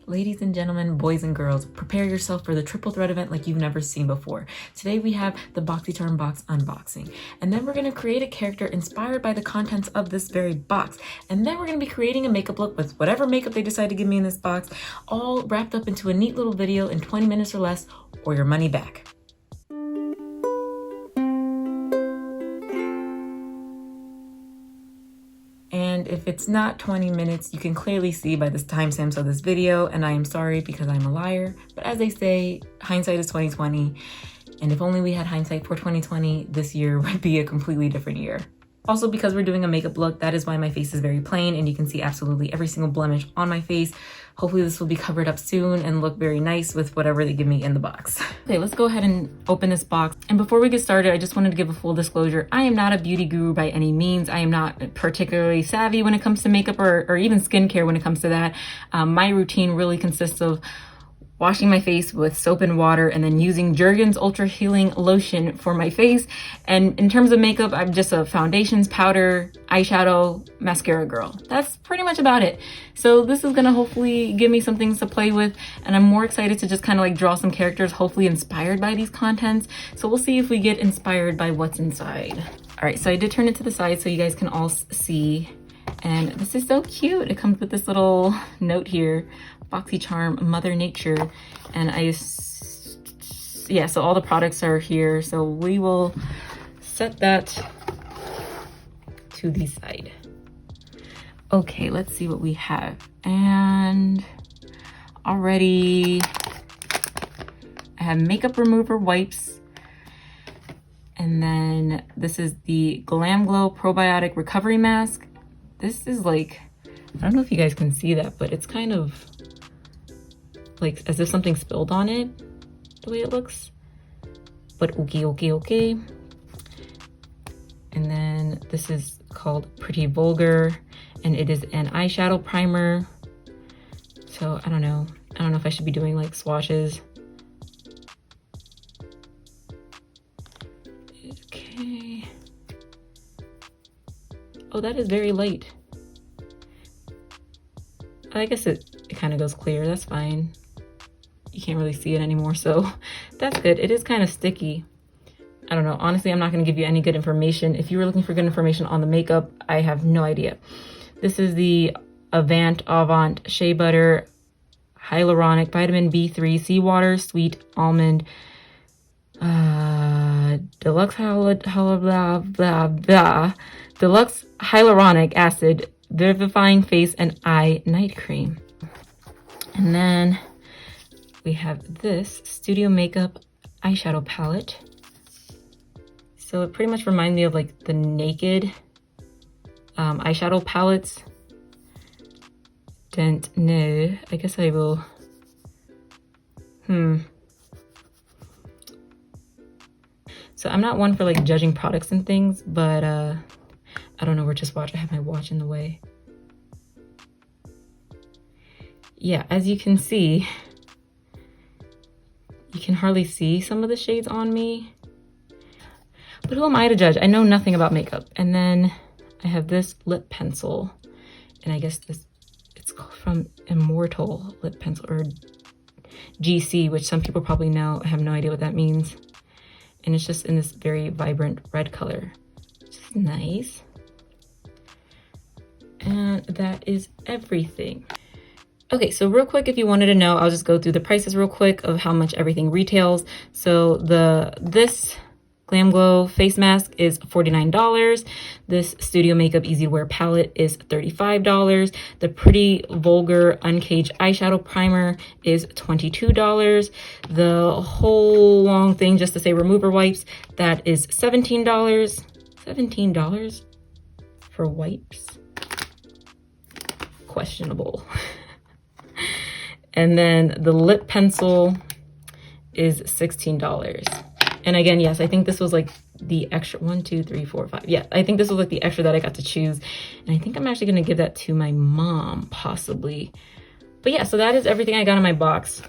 Ladies and gentlemen, boys and girls, prepare yourself for the triple threat event like you've never seen before. Today we have the BoxyCharm box unboxing, and then we're going to create a character inspired by the contents of this very box, and then we're going to be creating a makeup look with whatever makeup they decide to give me in this box, all wrapped up into a neat little video in 20 minutes or less, or your money back. And if it's not 20 minutes, you can clearly see by the timestamps of this video, and I am sorry because I'm a liar. But as they say, hindsight is 20/20. And if only we had hindsight for 2020, this year would be a completely different year. Also, because we're doing a makeup look, that is why my face is very plain and you can see absolutely every single blemish on my face. Hopefully this will be covered up soon and look very nice with whatever they give me in the box. Okay, let's go ahead and open this box. And before we get started, I just wanted to give a full disclosure. I am not a beauty guru by any means. I am not particularly savvy when it comes to makeup or even skincare when it comes to that. My routine really consists of washing my face with soap and water and then using Jergens Ultra Healing Lotion for my face. And in terms of makeup, I'm just a foundations, powder, eyeshadow, mascara girl. That's pretty much about it. So this is gonna hopefully give me some things to play with, and I'm more excited to just kind of like draw some characters, hopefully inspired by these contents. So we'll see if we get inspired by what's inside. All right, so I did turn it to the side so you guys can all see. And this is so cute. It comes with this little note here, Boxy Charm Mother Nature. And so all the products are here. So we will set that to the side. Okay, let's see what we have. And already I have makeup remover wipes. And then this is the Glam Glow Probiotic Recovery Mask. This is like, I don't know if you guys can see that, but it's kind of like as if something spilled on it, the way it looks. But okay. And then this is called Pretty Vulgar, and it is an eyeshadow primer. So I don't know if I should be doing like swatches. Okay. Oh, that is very light. I guess it kind of goes clear. That's fine. You can't really see it anymore, so that's good. It is kind of sticky. I don't know. Honestly, I'm not going to give you any good information. If you were looking for good information on the makeup, I have no idea. This is the Avant Shea Butter Hyaluronic Vitamin B3 Seawater Sweet Almond Deluxe Deluxe Hyaluronic Acid Vivifying Face and Eye Night Cream. And then we have this Studio Makeup eyeshadow palette. So it pretty much reminds me of like the Naked eyeshadow palettes. Don't know. I guess I will. So I'm not one for like judging products and things, but I don't know where to swatch. I have my watch in the way. Yeah, as you can see, you can hardly see some of the shades on me. But who am I to judge? I know nothing about makeup. And then I have this lip pencil. And I guess it's from Immortal Lip Pencil, or GC, which some people probably know. I have no idea what that means. And it's just in this very vibrant red color, which is nice. And that is everything. Okay, so real quick, if you wanted to know, I'll just go through the prices real quick of how much everything retails. So this Glam Glow face mask is $49. This Studio Makeup Easy to Wear palette is $35. The Pretty Vulgar Uncaged eyeshadow primer is $22. The whole long thing, just to say remover wipes, that is $17. $17 for wipes? Questionable. And then the lip pencil is $16. And again, yes, I think this was like the extra 1, 2, 3, 4, 5. Yeah, I think this was like the extra that I got to choose. And I think I'm actually going to give that to my mom, possibly. But yeah, so that is everything I got in my box.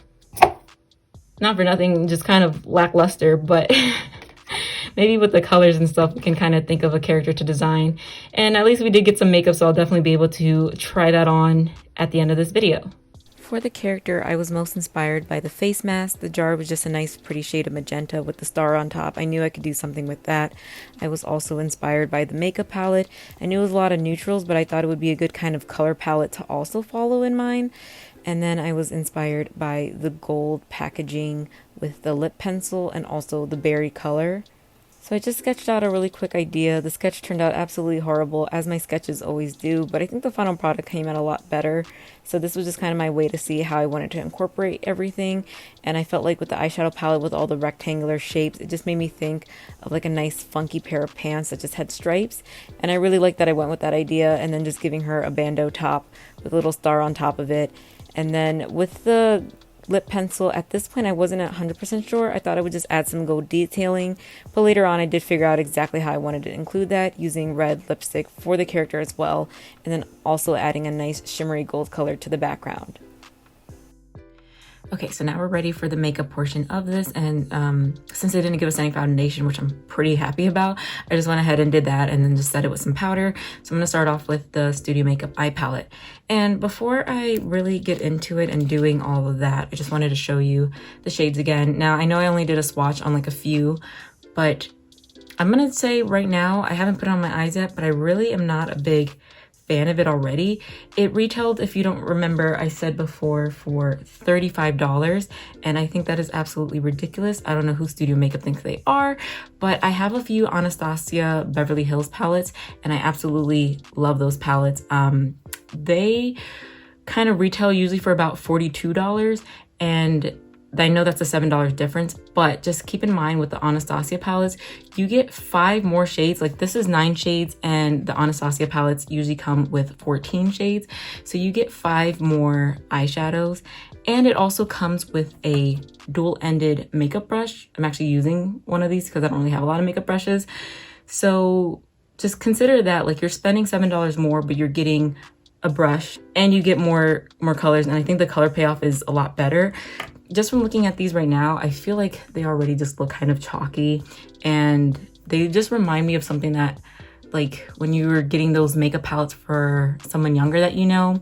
Not for nothing, just kind of lackluster, but maybe with the colors and stuff, we can kind of think of a character to design. And at least we did get some makeup, so I'll definitely be able to try that on at the end of this video. For the character, I was most inspired by the face mask. The jar was just a nice pretty shade of magenta with the star on top. I knew I could do something with that. I was also inspired by the makeup palette. I knew it was a lot of neutrals, but I thought it would be a good kind of color palette to also follow in mine. And then I was inspired by the gold packaging with the lip pencil and also the berry color. So I just sketched out a really quick idea. The sketch turned out absolutely horrible, as my sketches always do, but I think the final product came out a lot better. So this was just kind of my way to see how I wanted to incorporate everything. And I felt like with the eyeshadow palette with all the rectangular shapes, it just made me think of like a nice funky pair of pants that just had stripes. And I really liked that I went with that idea, and then just giving her a bandeau top with a little star on top of it. And then with the lip pencil, at this point I wasn't 100% sure. I thought I would just add some gold detailing, but later on I did figure out exactly how I wanted to include that, using red lipstick for the character as well, and then also adding a nice shimmery gold color to the background. Okay, so now we're ready for the makeup portion of this, and since they didn't give us any foundation, which I'm pretty happy about, I just went ahead and did that and then just set it with some powder. So I'm going to start off with the Studio Makeup Eye Palette. And before I really get into it and doing all of that, I just wanted to show you the shades again. Now, I know I only did a swatch on like a few, but I'm going to say right now, I haven't put it on my eyes yet, but I really am not a big fan of it already. It retailed, if you don't remember, I said before, for $35, and I think that is absolutely ridiculous. I don't know who Studio Makeup thinks they are, but I have a few Anastasia Beverly Hills palettes, and I absolutely love those palettes. They kind of retail usually for about $42, and I know that's a $7 difference, but just keep in mind with the Anastasia palettes, you get 5 more shades. Like this is 9 shades, and the Anastasia palettes usually come with 14 shades. So you get 5 more eyeshadows, and it also comes with a dual-ended makeup brush. I'm actually using one of these because I don't really have a lot of makeup brushes. So just consider that like you're spending $7 more, but you're getting a brush and you get more colors. And I think the color payoff is a lot better. Just from looking at these right now, I feel like they already just look kind of chalky, and they just remind me of something that, like when you were getting those makeup palettes for someone younger that you know.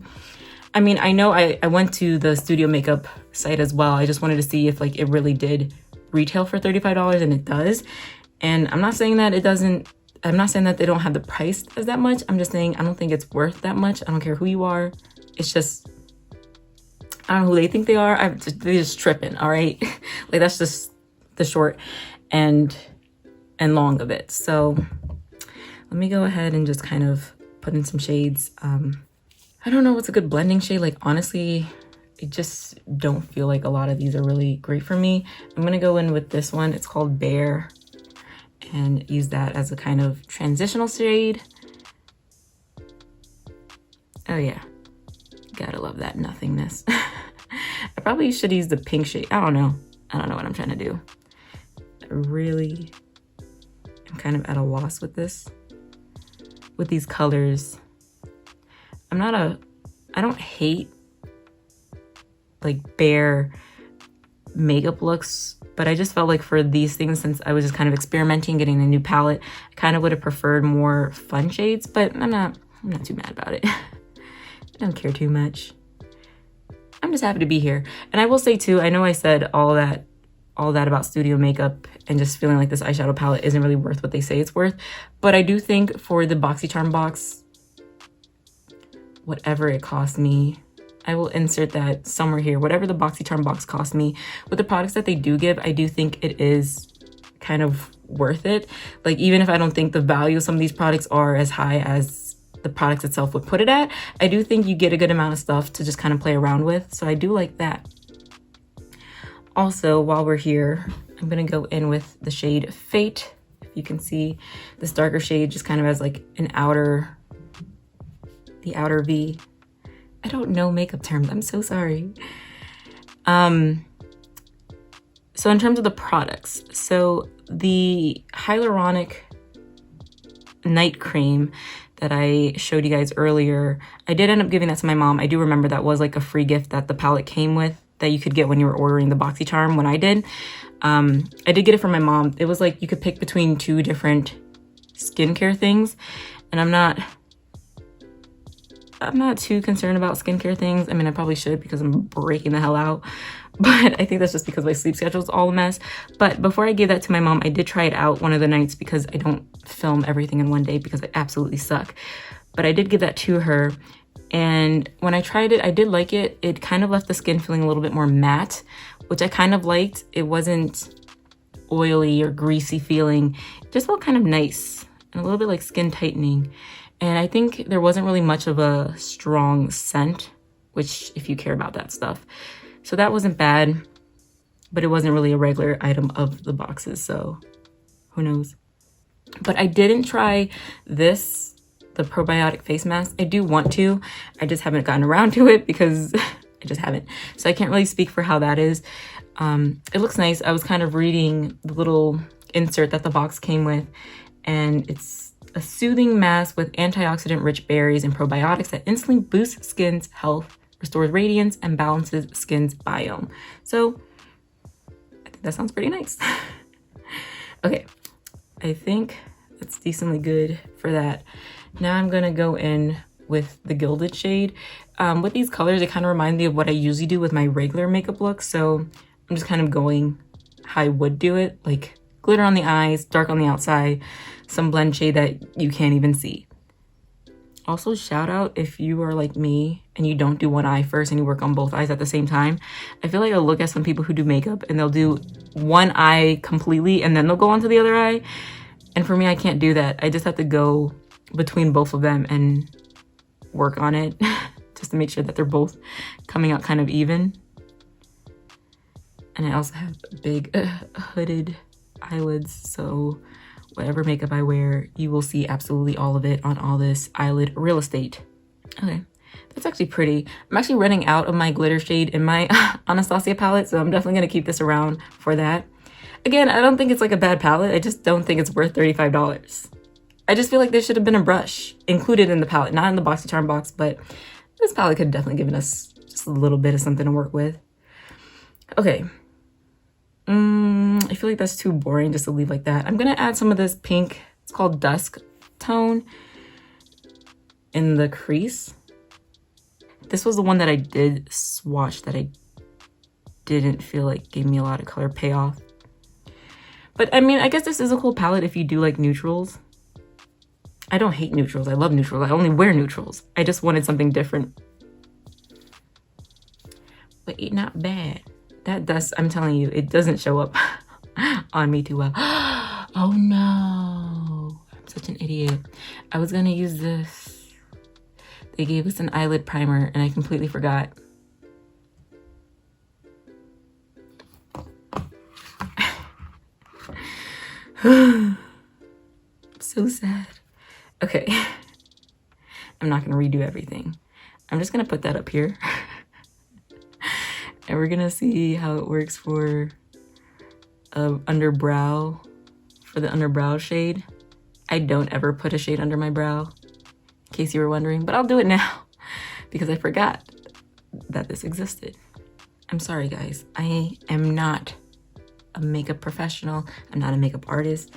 I mean, I know I went to the Studio Makeup site as well. I just wanted to see if like it really did retail for $35, and it does. And I'm not saying that it doesn't, I'm not saying that they don't have the price as that much. I'm just saying I don't think it's worth that much. I don't care who you are. It's just, I don't know who they think they are. They're just tripping, all right? Like that's just the short and long of it. So let me go ahead and just kind of put in some shades. I don't know what's a good blending shade. Like honestly, I just don't feel like a lot of these are really great for me. I'm gonna go in with this one. It's called Bear, and use that as a kind of transitional shade. Oh yeah, gotta love that nothingness. I probably should use the pink shade. I don't know what I'm trying to do. I really am kind of at a loss with this, with these colors. I don't hate like bare makeup looks, but I just felt like for these things, since I was just kind of experimenting, getting a new palette, I kind of would have preferred more fun shades, but I'm not too mad about it. I don't care too much. I'm just happy to be here. And I will say too, I know I said all that about Studio Makeup and just feeling like this eyeshadow palette isn't really worth what they say it's worth, but I do think for the BoxyCharm box, whatever it cost me, I will insert that somewhere here, whatever the BoxyCharm box cost me, with the products that they do give, I do think it is kind of worth it. Like even if I don't think the value of some of these products are as high as the products itself would put it at, I do think you get a good amount of stuff to just kind of play around with. So I do like that. Also, while we're here, I'm gonna go in with the shade Fate. If you can see, this darker shade just kind of has like the outer V. I don't know makeup terms, I'm so sorry. So in terms of the products, so the hyaluronic night cream that I showed you guys earlier, I did end up giving that to my mom. I do remember that was like a free gift that the palette came with that you could get when you were ordering the BoxyCharm when I did. I did get it from my mom. It was like you could pick between 2 different skincare things, and I'm not I'm not too concerned about skincare things. I mean, I probably should because I'm breaking the hell out. But I think that's just because my sleep schedule is all a mess. But before I gave that to my mom, I did try it out one of the nights because I don't film everything in one day because I absolutely suck. But I did give that to her. And when I tried it, I did like it. It kind of left the skin feeling a little bit more matte, which I kind of liked. It wasn't oily or greasy feeling. It just felt kind of nice and a little bit like skin tightening. And I think there wasn't really much of a strong scent, which if you care about that stuff. So that wasn't bad, but it wasn't really a regular item of the boxes, so who knows. But I didn't try this, the probiotic face mask. I do want to. I just haven't gotten around to it because I just haven't. So I can't really speak for how that is. It looks nice. I was kind of reading the little insert that the box came with, and it's a soothing mask with antioxidant-rich berries and probiotics that instantly boosts skin's health, restores radiance, and balances skin's biome. So I think that sounds pretty nice. Okay, I think that's decently good for that. Now I'm gonna go in with the gilded shade. With these colors, it kind of reminds me of what I usually do with my regular makeup look. So I'm just kind of going how I would do it, like glitter on the eyes, dark on the outside, some blend shade that you can't even see. Also, shout out if you are like me and you don't do one eye first and you work on both eyes at the same time. I feel like I look at some people who do makeup and they'll do one eye completely and then they'll go on to the other eye. And for me, I can't do that. I just have to go between both of them and work on it just to make sure that they're both coming out kind of even. And I also have big hooded eyelids, so whatever makeup I wear, you will see absolutely all of it on all this eyelid real estate. Okay, that's actually pretty. I'm actually running out of my glitter shade in my Anastasia palette, so I'm definitely gonna keep this around for that. Again, I don't think it's like a bad palette. I just don't think it's worth $35. I just feel like there should have been a brush included in the palette, not in the BoxyCharm box, but this palette could have definitely given us just a little bit of something to work with. Okay. I feel like that's too boring just to leave like that. I'm gonna add some of this pink, it's called Dusk Tone, in the crease. This was the one that I did swatch that I didn't feel like gave me a lot of color payoff. But I mean, I guess this is a cool palette if you do like neutrals. I don't hate neutrals, I love neutrals. I only wear neutrals. I just wanted something different. But it's not bad. That dust, I'm telling you, it doesn't show up on me too well. Oh no, I'm such an idiot. I was gonna use this. They gave us an eyelid primer and I completely forgot. So sad. Okay, I'm not gonna redo everything. I'm just gonna put that up here. And we're gonna see how it works for underbrow, for the underbrow shade. I don't ever put a shade under my brow, in case you were wondering, but I'll do it now because I forgot that this existed. I'm sorry guys, I am not a makeup professional. I'm not a makeup artist.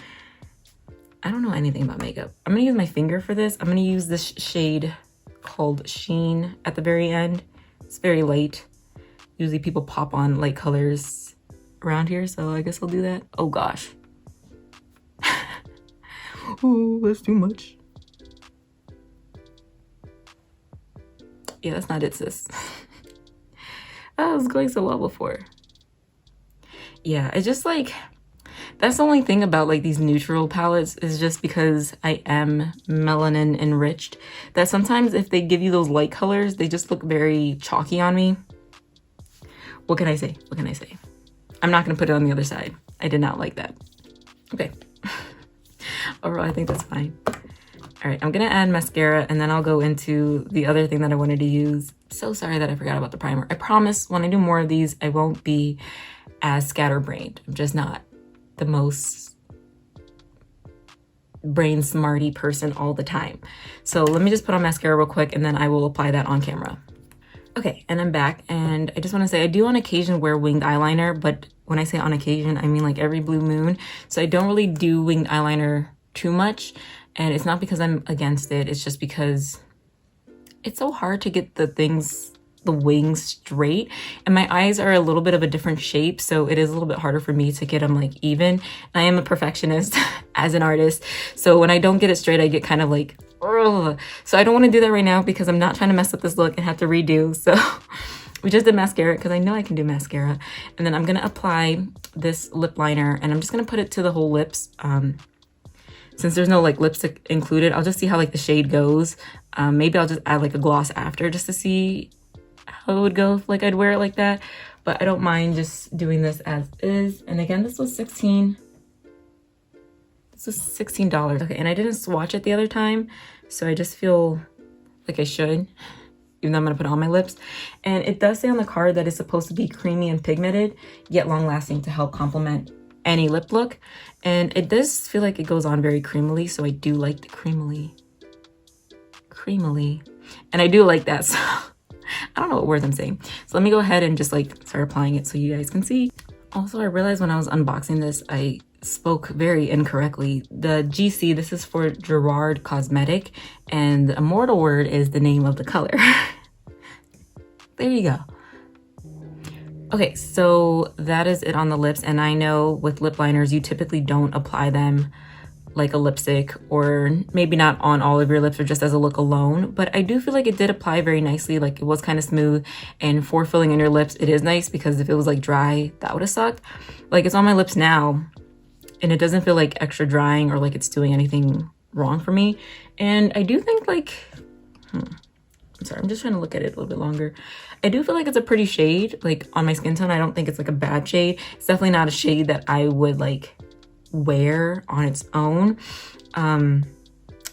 I don't know anything about makeup. I'm gonna use my finger for this. I'm gonna use this shade called Sheen at the very end. It's very light. Usually people pop on light colors around here, so I guess I'll do that. Oh gosh. Oh, that's too much. Yeah, that's not it, sis. Oh, it was going so well before. Yeah, it's just like, that's the only thing about like these neutral palettes is just because I am melanin enriched, that sometimes if they give you those light colors, they just look very chalky on me. What can I say? What can I say? I'm not gonna put it on the other side. I did not like that. Okay. Overall, I think that's fine. All right, I'm gonna add mascara and then I'll go into the other thing that I wanted to use. So sorry that I forgot about the primer. I promise when I do more of these, I won't be as scatterbrained. I'm just not the most brain smarty person all the time. So let me just put on mascara real quick and then I will apply that on camera. Okay, and I'm back, and I just want to say I do on occasion wear winged eyeliner, but when I say on occasion, I mean like every blue moon. So I don't really do winged eyeliner too much, and it's not because I'm against it, it's just because it's so hard to get the wings straight, and my eyes are a little bit of a different shape, so it is a little bit harder for me to get them like even. And I am a perfectionist as an artist, so when I don't get it straight, I get kind of like, ugh. So I don't want to do that right now because I'm not trying to mess up this look and have to redo. So we just did mascara because I know I can do mascara, and then I'm gonna apply this lip liner, and I'm just gonna put it to the whole lips. Since there's no like lipstick included, I'll just see how like the shade goes. Maybe I'll just add like a gloss after just to see how it would go if like I'd wear it like that. But I don't mind just doing this as is. And again, this was $16. Okay, and I didn't swatch it the other time, so I just feel like I should, even though I'm gonna put it on my lips. And it does say on the card that it's supposed to be creamy and pigmented, yet long lasting to help complement any lip look. And it does feel like it goes on very creamily, so I do like the creamily. And I do like that, so I don't know what words I'm saying. So let me go ahead and just like start applying it so you guys can see. Also, I realized when I was unboxing this, I spoke very incorrectly. The GC, this is for Gerard Cosmetic, and the immortal word is the name of the color. There you go. Okay, so that is it on the lips, and I know with lip liners, you typically don't apply them like a lipstick, or maybe not on all of your lips or just as a look alone, but I do feel like it did apply very nicely. Like it was kind of smooth, and for filling in your lips, it is nice, because if it was like dry, that would have sucked. Like it's on my lips now, and it doesn't feel like extra drying or like it's doing anything wrong for me. And I do think like, I'm sorry, I'm just trying to look at it a little bit longer. I do feel like it's a pretty shade, like on my skin tone. I don't think it's like a bad shade. It's definitely not a shade that I would like wear on its own.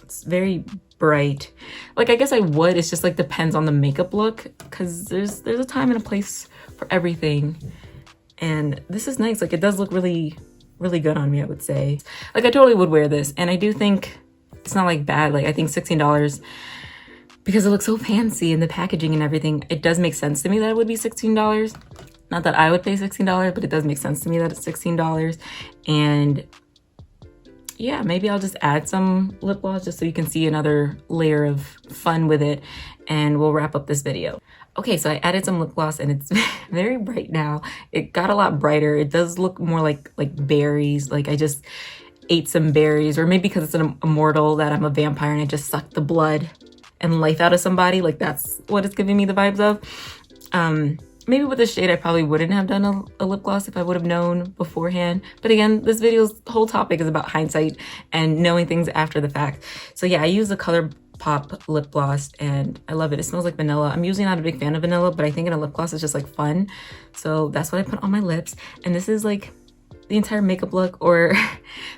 It's very bright. Like I guess I would, it's just like depends on the makeup look, because there's a time and a place for everything. And this is nice. Like it does look really good on me, I would say. Like I totally would wear this, and I do think it's not like bad. Like I think $16, because it looks so fancy in the packaging and everything, it does make sense to me that it would be $16. Not that I would pay $16, but it does make sense to me that it's $16. And yeah, maybe I'll just add some lip gloss just so you can see another layer of fun with it, and we'll wrap up this video. Okay, so I added some lip gloss, and it's very bright now. It got a lot brighter. It does look more like berries. Like I just ate some berries, or maybe because it's an immortal that I'm a vampire and I just sucked the blood and life out of somebody. Like that's what it's giving me the vibes of. Maybe with this shade, I probably wouldn't have done a lip gloss if I would have known beforehand. But again, this video's whole topic is about hindsight and knowing things after the fact. So yeah, I use the ColourPop lip gloss, and I love it. It smells like vanilla. I'm usually not a big fan of vanilla, but I think in a lip gloss it's just like fun. So that's what I put on my lips. And this is like the entire makeup look, or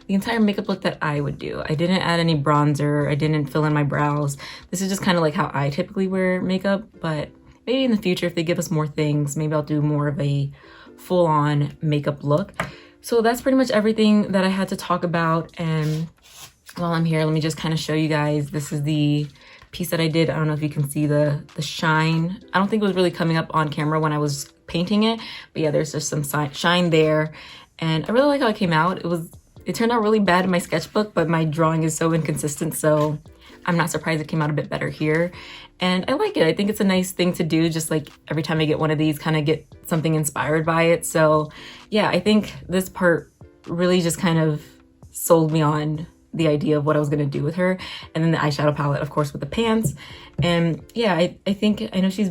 the entire makeup look that I would do. I didn't add any bronzer. I didn't fill in my brows. This is just kind of like how I typically wear makeup, but maybe in the future, if they give us more things, maybe I'll do more of a full-on makeup look. So that's pretty much everything that I had to talk about. And while I'm here, let me just kind of show you guys. This is the piece that I did. I don't know if you can see the shine. I don't think it was really coming up on camera when I was painting it, but yeah, there's just some shine there. And I really like how it came out. It turned out really bad in my sketchbook, but my drawing is so inconsistent, so I'm not surprised it came out a bit better here. And I like it. I think it's a nice thing to do, just like every time I get one of these, kind of get something inspired by it. So yeah, I think this part really just kind of sold me on the idea of what I was going to do with her. And then the eyeshadow palette, of course, with the pants. And yeah, I know she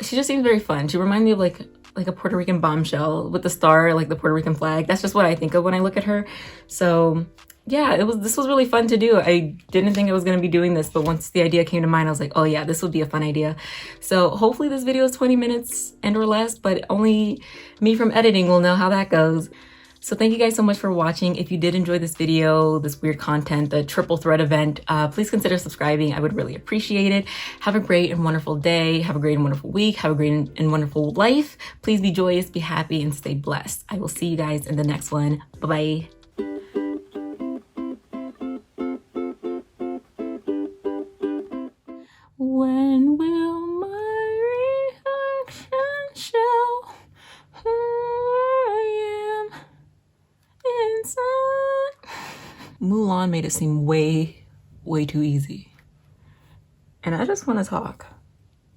just seems very fun. She reminds me of like a Puerto Rican bombshell with the star, like the Puerto Rican flag. That's just what I think of when I look at her. So yeah, this was really fun to do. I didn't think I was going to be doing this, but once the idea came to mind, I was like, oh yeah, this would be a fun idea. So hopefully this video is 20 minutes and or less, but only me from editing will know how that goes. So thank you guys so much for watching. If you did enjoy this video, this weird content, the triple threat event, please consider subscribing. I would really appreciate it. Have a great and wonderful day. Have a great and wonderful week. Have a great and wonderful life. Please be joyous, be happy, and stay blessed. I will see you guys in the next one. Bye-bye. When will my reaction show who I am inside? Mulan made it seem way too easy. and I just want to talk.